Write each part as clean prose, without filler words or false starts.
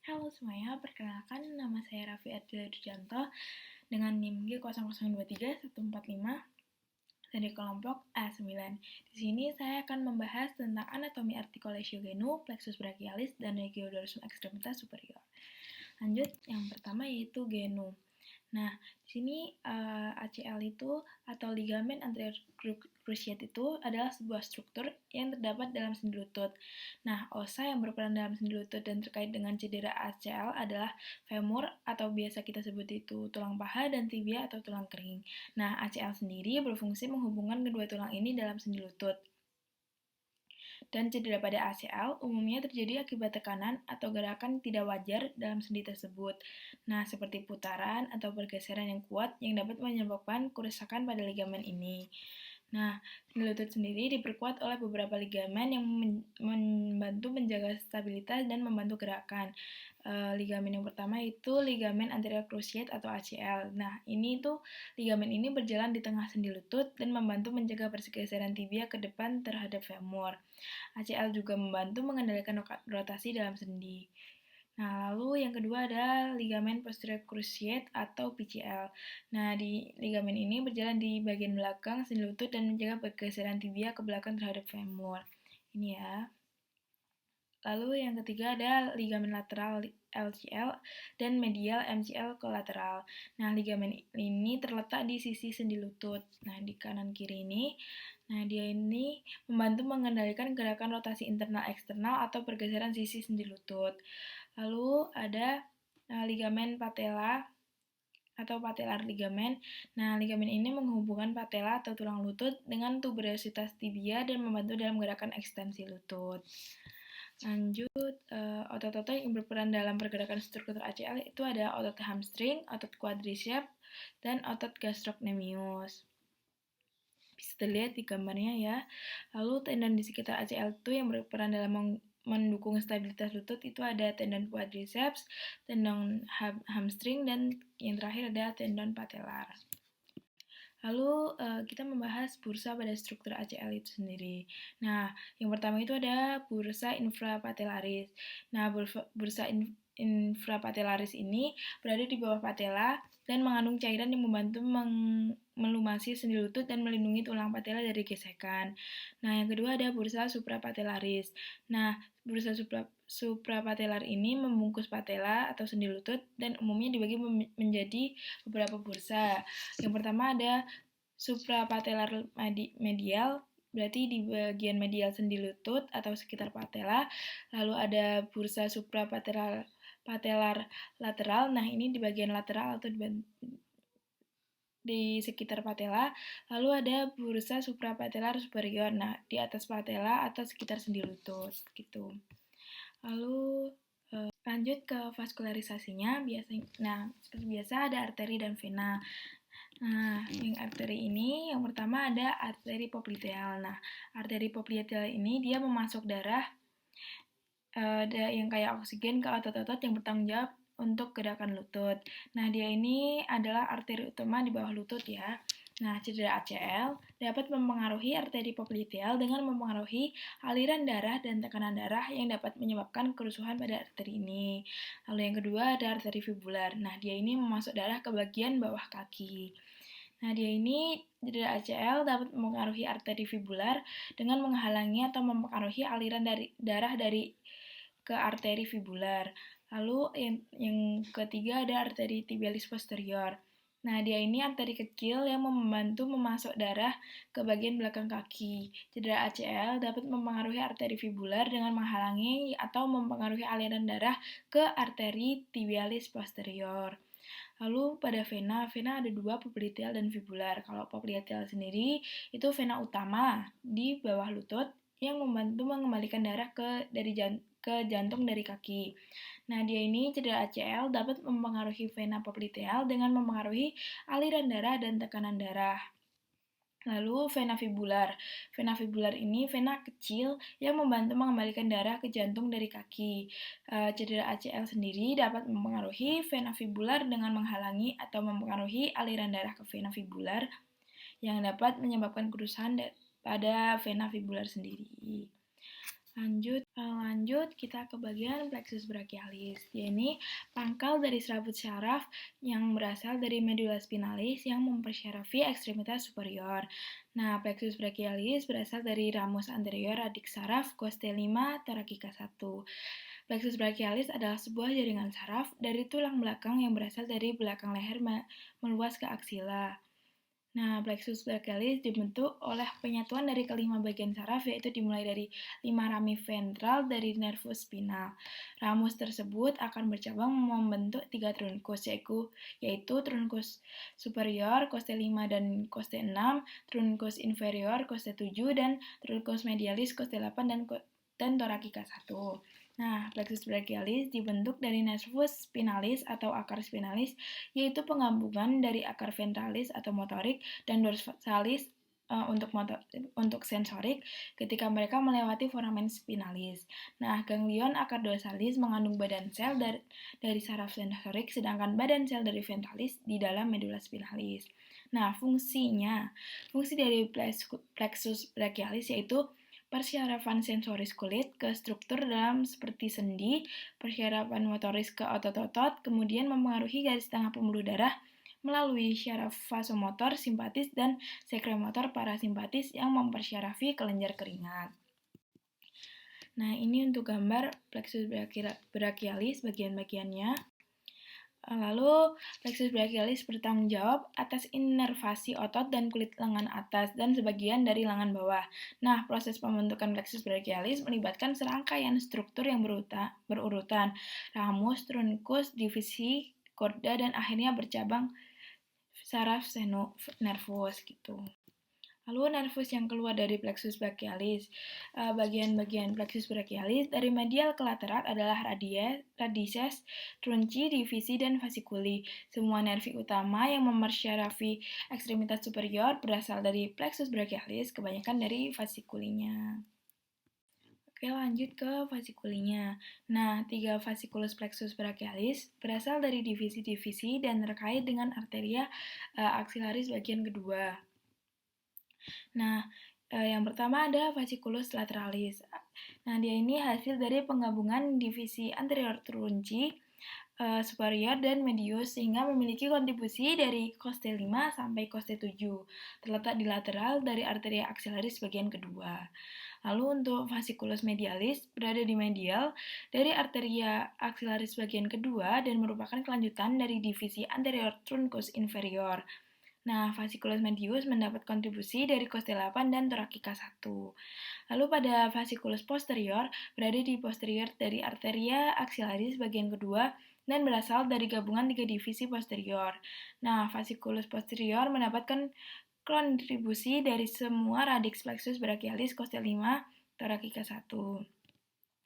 Halo semuanya, perkenalkan nama saya Raffi Adila Dujanto dengan NIM G0023-145 dari kelompok A9. Di sini saya akan membahas tentang anatomi articulatio genu, plexus brachialis, dan regiodorsum extremitas superior. Lanjut, yang pertama yaitu genu. Nah, di sini ACL itu atau ligamen anterior cruciate itu adalah sebuah struktur yang terdapat dalam sendi lutut. Nah, osa yang berperan dalam sendi lutut dan terkait dengan cedera ACL adalah femur atau biasa kita sebut itu tulang paha dan tibia atau tulang kering. Nah, ACL sendiri berfungsi menghubungkan kedua tulang ini dalam sendi lutut. Dan cedera pada ACL umumnya terjadi akibat tekanan atau gerakan tidak wajar dalam sendi tersebut. Nah, seperti putaran atau pergeseran yang kuat yang dapat menyebabkan kerusakan pada ligamen ini. Nah, sendi lutut sendiri diperkuat oleh beberapa ligamen yang membantu menjaga stabilitas dan membantu gerakan. Ligamen yang pertama itu ligamen anterior cruciate atau ACL. Nah, ini tuh ligamen ini berjalan di tengah sendi lutut dan membantu menjaga pergeseran tibia ke depan terhadap femur. ACL juga membantu mengendalikan rotasi dalam sendi. Nah, lalu yang kedua ada ligamen posterior cruciate atau PCL. Nah, di ligamen ini berjalan di bagian belakang sendi lutut dan menjaga pergeseran tibia ke belakang terhadap femur. Ini ya. Lalu yang ketiga ada ligamen lateral LCL dan medial MCL kolateral. Nah, ligamen ini terletak di sisi sendi lutut. Nah, di kanan kiri ini. Nah, dia ini membantu mengendalikan gerakan rotasi internal eksternal atau pergeseran sisi sendi lutut. Lalu ada ligamen patella atau patellar ligamen. Nah, ligamen ini menghubungkan patella atau tulang lutut dengan tuberositas tibia dan membantu dalam gerakan ekstensi lutut. Lanjut, otot-otot yang berperan dalam pergerakan struktur ACL itu ada otot hamstring, otot quadriceps, dan otot gastrocnemius. Bisa dilihat di gambarnya ya. Lalu tendon di sekitar ACL itu yang berperan dalam mendukung stabilitas lutut itu ada tendon quadriceps, tendon hamstring, dan yang terakhir ada tendon patellar. Lalu kita membahas bursa pada struktur ACL itu sendiri. Nah, yang pertama itu ada bursa infrapatellaris. Nah, bursa infrapatellaris ini berada di bawah patella dan mengandung cairan yang membantu melumasi sendi lutut dan melindungi tulang patella dari gesekan. Nah, yang kedua ada bursa suprapatellaris. Nah, bursa suprapatellar ini membungkus patella atau sendi lutut dan umumnya dibagi menjadi beberapa bursa. Yang pertama ada suprapatellar medial, berarti di bagian medial sendi lutut atau sekitar patella. Lalu ada bursa suprapatellar lateral. Nah, ini di bagian lateral atau di sekitar patella. Lalu ada bursa suprapatellar superior. Nah, di atas patella atau sekitar sendi lutut gitu. Lalu lanjut ke vaskularisasinya. Seperti biasa ada arteri dan vena. Nah, yang arteri ini yang pertama ada arteri popliteal. Nah, arteri popliteal ini dia memasok darah yang kayak oksigen ke otot-otot yang bertanggung jawab untuk gerakan lutut. Nah, dia ini adalah arteri utama di bawah lutut ya. Nah, cedera ACL dapat mempengaruhi arteri popliteal dengan mempengaruhi aliran darah dan tekanan darah yang dapat menyebabkan kerusuhan pada arteri ini. Lalu yang kedua ada arteri fibular. Nah, dia ini memasok darah ke bagian bawah kaki. Nah, dia ini cedera ACL dapat mempengaruhi arteri fibular dengan menghalangi atau mempengaruhi aliran darah dari ke arteri fibular. Lalu yang ketiga ada arteri tibialis posterior. Nah, dia ini arteri kecil yang membantu memasok darah ke bagian belakang kaki. Cedera ACL dapat mempengaruhi arteri fibular dengan menghalangi atau mempengaruhi aliran darah ke arteri tibialis posterior. Lalu pada vena ada dua, popliteal dan fibular. Kalau popliteal sendiri itu vena utama di bawah lutut yang membantu mengembalikan darah ke jantung dari kaki. Nah, dia ini cedera ACL dapat mempengaruhi vena popliteal dengan mempengaruhi aliran darah dan tekanan darah. Lalu vena fibular. Vena fibular ini vena kecil yang membantu mengembalikan darah ke jantung dari kaki. Cedera ACL sendiri dapat mempengaruhi vena fibular dengan menghalangi atau mempengaruhi aliran darah ke vena fibular yang dapat menyebabkan kerusakan pada vena fibular sendiri. Lanjut kita ke bagian plexus brachialis. Ini pangkal dari serabut syaraf yang berasal dari medula spinalis yang mempersyarafi ekstremitas superior. Nah, plexus brachialis berasal dari ramus anterior radix saraf coste 5 thoracica 1. Plexus brachialis adalah sebuah jaringan saraf dari tulang belakang yang berasal dari belakang leher meluas ke aksila. Nah, plexus brachialis dibentuk oleh penyatuan dari kelima bagian saraf, yaitu dimulai dari 5 rami ventral dari nervus spinal. Ramus tersebut akan bercabang membentuk 3 trunkus, yaitu trunkus superior, coste 5 dan coste 6, trunkus inferior, coste 7, dan trunkus medialis, coste 8, dan thoracica 1. Nah, plexus brachialis dibentuk dari nervus spinalis atau akar spinalis, yaitu penggabungan dari akar ventralis atau motorik dan dorsalis untuk sensorik ketika mereka melewati foramen spinalis. Nah, ganglion akar dorsalis mengandung badan sel dari saraf sensorik, sedangkan badan sel dari ventralis di dalam medula spinalis. Nah, fungsi dari plexus brachialis yaitu persyarafan sensoris kulit ke struktur dalam seperti sendi, persyarafan motoris ke otot-otot, kemudian mempengaruhi garis tengah pembuluh darah melalui syaraf vasomotor simpatis dan sekremotor parasimpatis yang mempersyarafi kelenjar keringat. Nah, ini untuk gambar plexus brachialis bagian-bagiannya. Lalu, plexus brachialis bertanggung jawab atas inervasi otot dan kulit lengan atas dan sebagian dari lengan bawah. Nah, proses pembentukan plexus brachialis melibatkan serangkaian struktur yang berurutan, ramus, trunkus, divisi, korda, dan akhirnya bercabang saraf nervus gitu. Lalu nervus yang keluar dari plexus brachialis. Bagian-bagian plexus brachialis dari medial ke lateral adalah radices, trunci, divisi, dan fasciculi. Semua nervi utama yang mempersyarafi ekstremitas superior berasal dari plexus brachialis, kebanyakan dari fascikulinya. Oke, lanjut ke fascikulinya. Nah, 3 fasciculus plexus brachialis berasal dari divisi-divisi dan terkait dengan arteria axillaris bagian kedua. Nah, yang pertama ada fasciculus lateralis. Nah, dia ini hasil dari penggabungan divisi anterior trunci, superior, dan medius sehingga memiliki kontribusi dari coste 5 sampai coste 7, terletak di lateral dari arteria axillaris bagian kedua. Lalu untuk fasciculus medialis berada di medial dari arteria axillaris bagian kedua dan merupakan kelanjutan dari divisi anterior truncus inferior. Nah, fasciculus medius mendapat kontribusi dari coste 8 dan thoracica 1. Lalu pada fasciculus posterior berada di posterior dari arteria axillaris bagian kedua dan berasal dari gabungan 3 divisi posterior. Nah, fasciculus posterior mendapatkan kontribusi dari semua radix plexus brachialis coste 5 thoracica 1.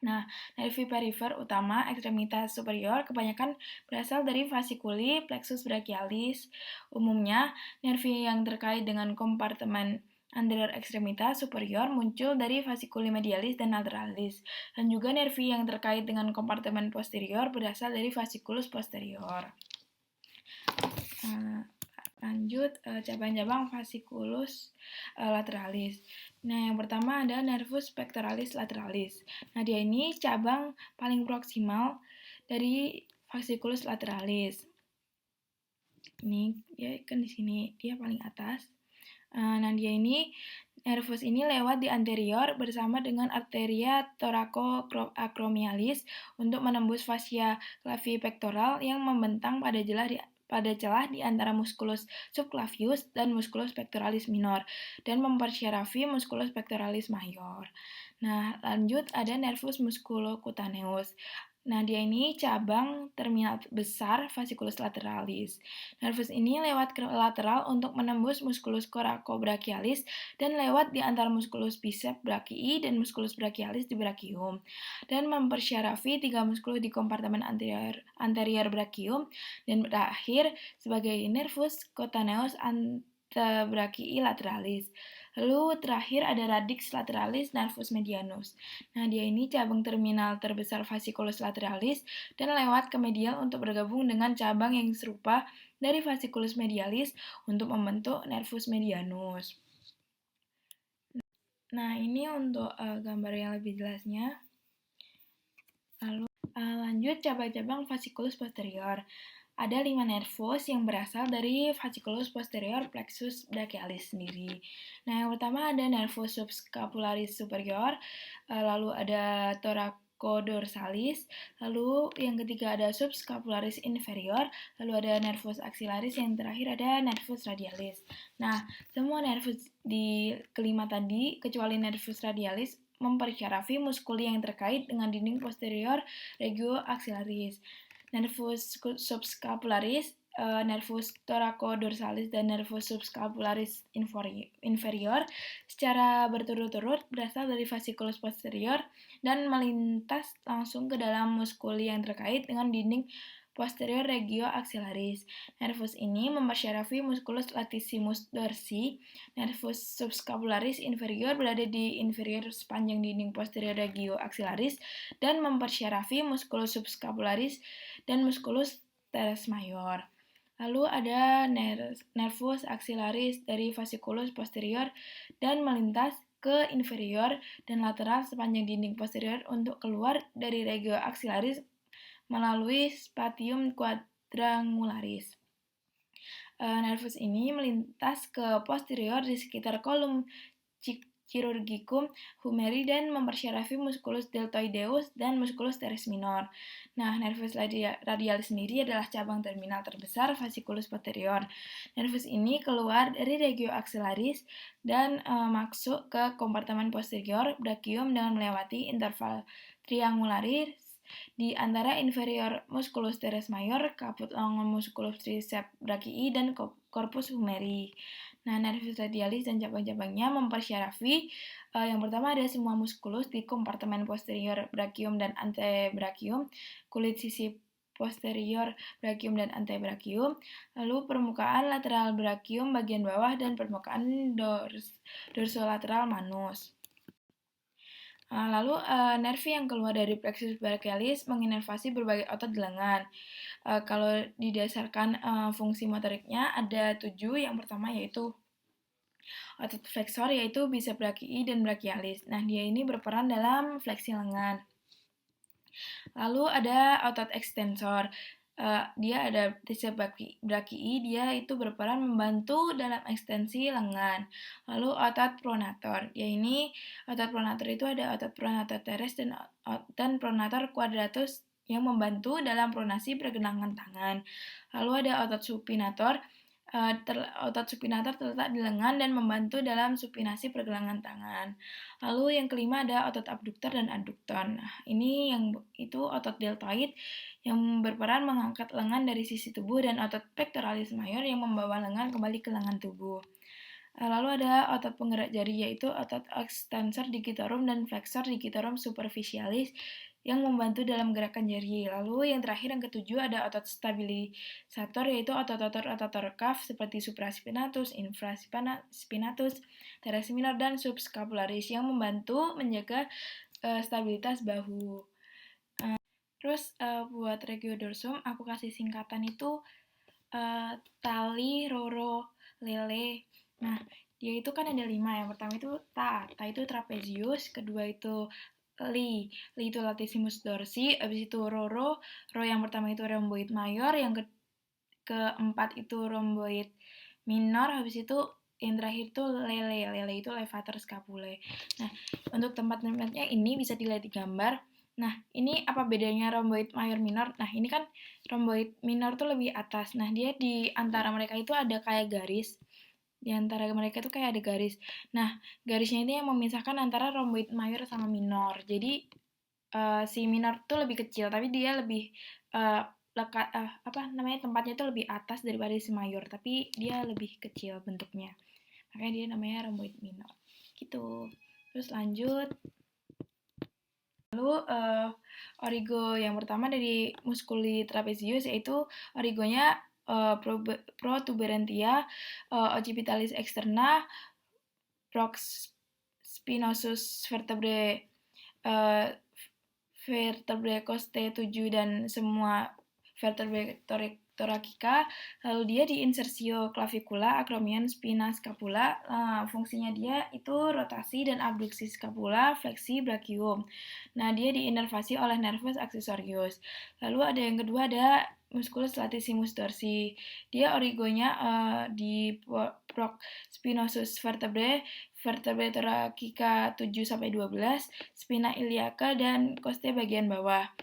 Nah, nervi perifer utama ekstremitas superior kebanyakan berasal dari fasciculi plexus brachialis. Umumnya, nervi yang terkait dengan kompartemen anterior ekstremitas superior muncul dari fasciculi medialis dan lateralis, dan juga nervi yang terkait dengan kompartemen posterior berasal dari fasciculus posterior. Lanjut, cabang-cabang fasciculus lateralis. Nah, yang pertama ada nervus pectoralis lateralis. Nah, dia ini cabang paling proksimal dari fasciculus lateralis. Ini dia kan di sini, dia paling atas. Nah, dia ini nervus ini lewat di anterior bersama dengan arteria thoracoacromialis untuk menembus fascia clavipectoral yang membentang pada celah di antara musculus subclavius dan musculus pectoralis minor dan mempersyarafi musculus pectoralis mayor. Nah, lanjut ada nervus musculocutaneus. Nah, dia ini cabang terminal besar fasciculus lateralis. Nervus ini lewat ke lateral untuk menembus musculus coracobrachialis dan lewat di antara musculus biceps brachii dan musculus brachialis di brachium dan mempersyarafi 3 musculus di kompartemen anterior brachium dan berakhir sebagai nervus cutaneus antebrachii lateralis. Lalu terakhir ada radix lateralis nervus medianus. Nah, dia ini cabang terminal terbesar fasciculus lateralis dan lewat ke medial untuk bergabung dengan cabang yang serupa dari fasciculus medialis untuk membentuk nervus medianus. Nah, ini untuk gambar yang lebih jelasnya. Lalu lanjut cabang-cabang fasciculus posterior. Ada 5 nervus yang berasal dari fasciculus posterior plexus brachialis sendiri. Nah, yang pertama ada nervus subscapularis superior, lalu ada thoracoldorsalis, lalu yang ketiga ada subscapularis inferior, lalu ada nervus axillaris, yang terakhir ada nervus radialis. Nah, semua nervus di kelima tadi, kecuali nervus radialis, mempersyarafi muskul yang terkait dengan dinding posterior regio-axillaris. Nervus subscapularis, nervus thoracoldorsalis, dan nervus subscapularis inferior secara berturut-turut berasal dari fasciculus posterior dan melintas langsung ke dalam muskul yang terkait dengan dinding posterior regio-axillaris. Nervus ini mempersyarafi musculus latissimus dorsi. Nervus subscapularis inferior berada di inferior sepanjang dinding posterior regio-axillaris dan mempersyarafi musculus subscapularis dan musculus teres mayor. Lalu ada nervus axillaris dari fasciculus posterior dan melintas ke inferior dan lateral sepanjang dinding posterior untuk keluar dari regio axillaris melalui spatium quadrangularis. Nervus ini melintas ke posterior di sekitar kolum chirurgicum humeri dan mempersyarafi musculus deltoideus dan musculus teres minor. Nah, nervus radialis sendiri adalah cabang terminal terbesar fasciculus posterior. Nervus ini keluar dari regio axillaris dan masuk ke kompartemen posterior brachium dengan melewati interval triangularis di antara inferior musculus teres mayor, caput longus musculus triceps brachii, dan corpus humeri. Nah, nervus radialis dan cabang-cabangnya mempersyarafi yang pertama ada semua muskulus di kompartemen posterior brachium dan antebrachium, kulit sisi posterior brachium dan antebrachium, lalu permukaan lateral brachium bagian bawah dan permukaan dorsolateral manus. Lalu nervi yang keluar dari plexus brachialis menginervasi berbagai otot di lengan. Kalau didasarkan fungsi motoriknya ada 7. Yang pertama yaitu otot flexor, yaitu bicep brachii dan brachialis. Nah, dia ini berperan dalam fleksi lengan. Lalu ada otot extensor. Dia ada triceps brachii, dia itu berperan membantu dalam ekstensi lengan. Lalu otot pronator. Otot pronator itu ada otot pronator teres dan pronator quadratus yang membantu dalam pronasi pergelangan tangan. Lalu ada otot supinator. Otot supinator terletak di lengan dan membantu dalam supinasi pergelangan tangan. Lalu yang kelima ada otot abduktor dan adduktor. Nah, ini itu otot deltoid yang berperan mengangkat lengan dari sisi tubuh, dan otot pectoralis major yang membawa lengan kembali ke lengan tubuh. Lalu ada otot penggerak jari, yaitu otot extensor digitorum dan flexor digitorum superficialis yang membantu dalam gerakan jari. Lalu yang terakhir, yang ketujuh, ada otot stabilisator, yaitu otot-otot rotator cuff seperti supraspinatus, infraspinatus, teres minor, dan subscapularis yang membantu menjaga stabilitas bahu. Terus buat regiodorsum, aku kasih singkatan itu tali, roro, lele. Nah, dia itu kan ada 5. Yang pertama itu ta itu trapezius, kedua itu li itu latissimus dorsi, habis itu ro yang pertama itu rhomboid mayor, yang keempat itu rhomboid minor, habis itu yang terakhir itu lele itu levator scapulae. Nah, untuk tempat-tempatnya ini bisa dilihat di gambar. Nah, ini apa bedanya rhomboid mayor minor? Nah, ini kan rhomboid minor tuh lebih atas. Nah, dia di antara mereka itu ada kayak garis. Di antara mereka tuh kayak ada garis. Nah, garisnya ini yang memisahkan antara rhomboid mayor sama minor. Jadi si minor tuh lebih kecil, tapi dia lebih tempatnya tuh lebih atas daripada si mayor, tapi dia lebih kecil bentuknya. Makanya dia namanya rhomboid minor. Gitu. Terus lanjut. Lalu origo yang pertama dari musculi trapezius, yaitu origonya protuberantia, occipitalis externa, prospinosus vertebrae costae 7 dan semua vertebrae thoracica, lalu dia di insertio clavicula, acromion, spina, scapula. Fungsinya dia itu rotasi dan abduksi scapula, fleksi brachium. Nah, dia diinervasi oleh nervus accessorius. Lalu ada yang kedua, ada musculus latissimus dorsi. Dia origonya di prospinosus vertebrae thoracica 7-12, spina iliaca, dan coste bagian bawah.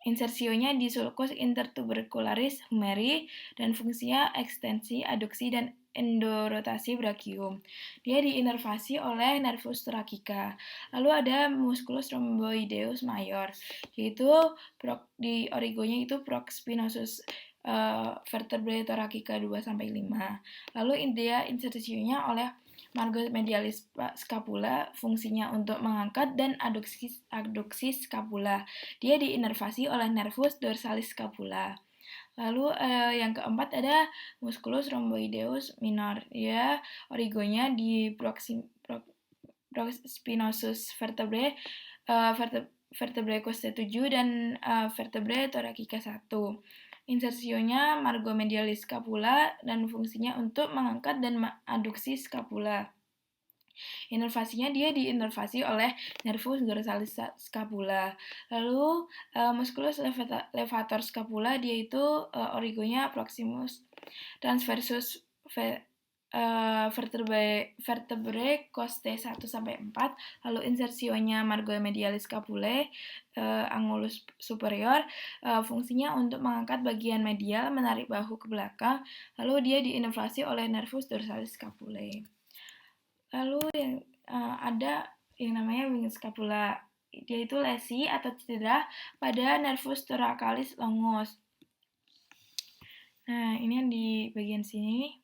Insersionya di sulcus intertubercularis humeri dan fungsinya ekstensi, aduksi, dan endorotasi brachium. Dia diinervasi oleh nervus thoracica. Lalu ada musculus rhomboideus major, yaitu di origonya itu prospinosus vertebrae thoracica 2-5. Lalu dia insersionya oleh margo medialis scapula, fungsinya untuk mengangkat dan adduksi scapula. Dia diinervasi oleh nervus dorsalis scapula. Lalu yang keempat ada musculus rhomboideus minor. Ya, origonya di prospinosus vertebrae coste 7 dan vertebrae thoracica 1. Insersionya margo medialis scapula dan fungsinya untuk mengangkat dan adduksi scapula. Inervasinya dia diinervasi oleh nervus dorsalis scapula. Lalu musculus levator scapula, dia itu origonya proximus transversus vertebrae coste 1-4. Lalu insersionya margo medialis scapulae, angulus superior, fungsinya untuk mengangkat bagian medial, menarik bahu ke belakang. Lalu dia diinervasi oleh nervus dorsalis scapulae. Lalu yang ada yang namanya wing scapula. Dia itu lesi atau cedera pada nervus thoracalis longus. Nah, ini yang di bagian sini.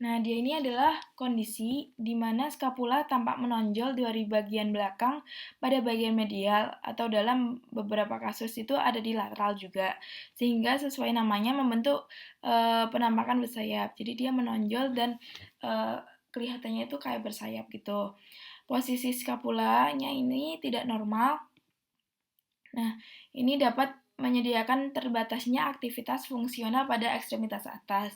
Nah, dia ini adalah kondisi di mana scapula tampak menonjol dari bagian belakang pada bagian medial, atau dalam beberapa kasus itu ada di lateral juga, sehingga sesuai namanya membentuk penampakan bersayap. Jadi dia menonjol dan kelihatannya itu kayak bersayap gitu. Posisi scapulanya ini tidak normal. Nah, ini dapat menyediakan terbatasnya aktivitas fungsional pada ekstremitas atas.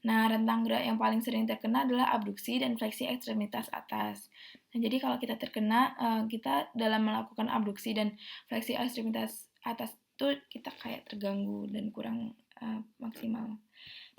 Nah, rentang gerak yang paling sering terkena adalah abduksi dan fleksi ekstremitas atas. Nah, jadi kalau kita terkena, kita dalam melakukan abduksi dan fleksi ekstremitas atas itu kita kayak terganggu dan kurang maksimal.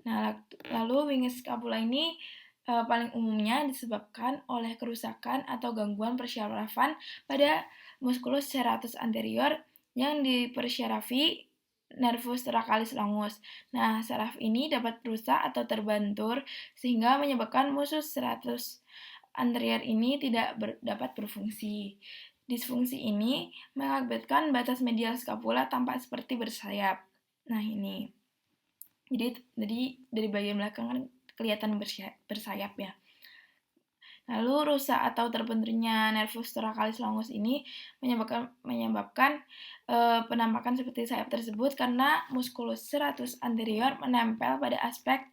Nah, lalu wing scapula ini paling umumnya disebabkan oleh kerusakan atau gangguan persyarafan pada musculus serratus anterior yang dipersyarafi nervus thoracalis longus. Nah, saraf ini dapat rusak atau terbentur sehingga menyebabkan musculus serratus anterior ini tidak dapat berfungsi. Disfungsi ini mengakibatkan batas medial scapula tampak seperti bersayap. Nah, ini. Jadi dari bagian belakang kan kelihatan bersayap ya. Lalu rusak atau terbenturnya nervus thoracalis longus ini menyebabkan penampakan seperti sayap tersebut karena musculus serratus anterior menempel pada aspek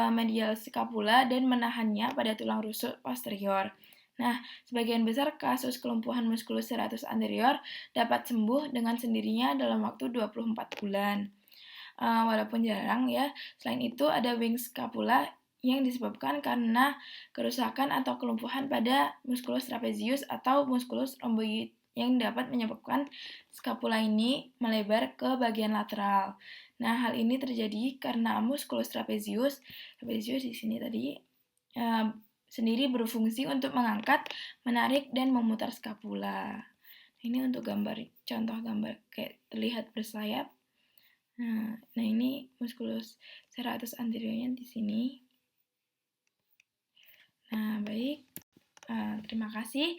medial scapula dan menahannya pada tulang rusuk posterior. Nah, sebagian besar kasus kelumpuhan musculus serratus anterior dapat sembuh dengan sendirinya dalam waktu 24 bulan. Walaupun jarang ya. Selain itu ada wing scapula yang disebabkan karena kerusakan atau kelumpuhan pada musculus trapezius atau musculus rhomboid yang dapat menyebabkan scapula ini melebar ke bagian lateral. Nah, hal ini terjadi karena musculus trapezius di sini tadi sendiri berfungsi untuk mengangkat, menarik, dan memutar scapula. Ini untuk contoh gambar kayak terlihat bersayap. Nah, ini musculus serratus anteriornya di sini. Nah, baik. Terima kasih.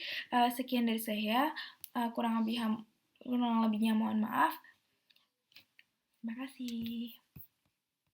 Sekian dari saya. Kurang lebihnya mohon maaf. Terima kasih.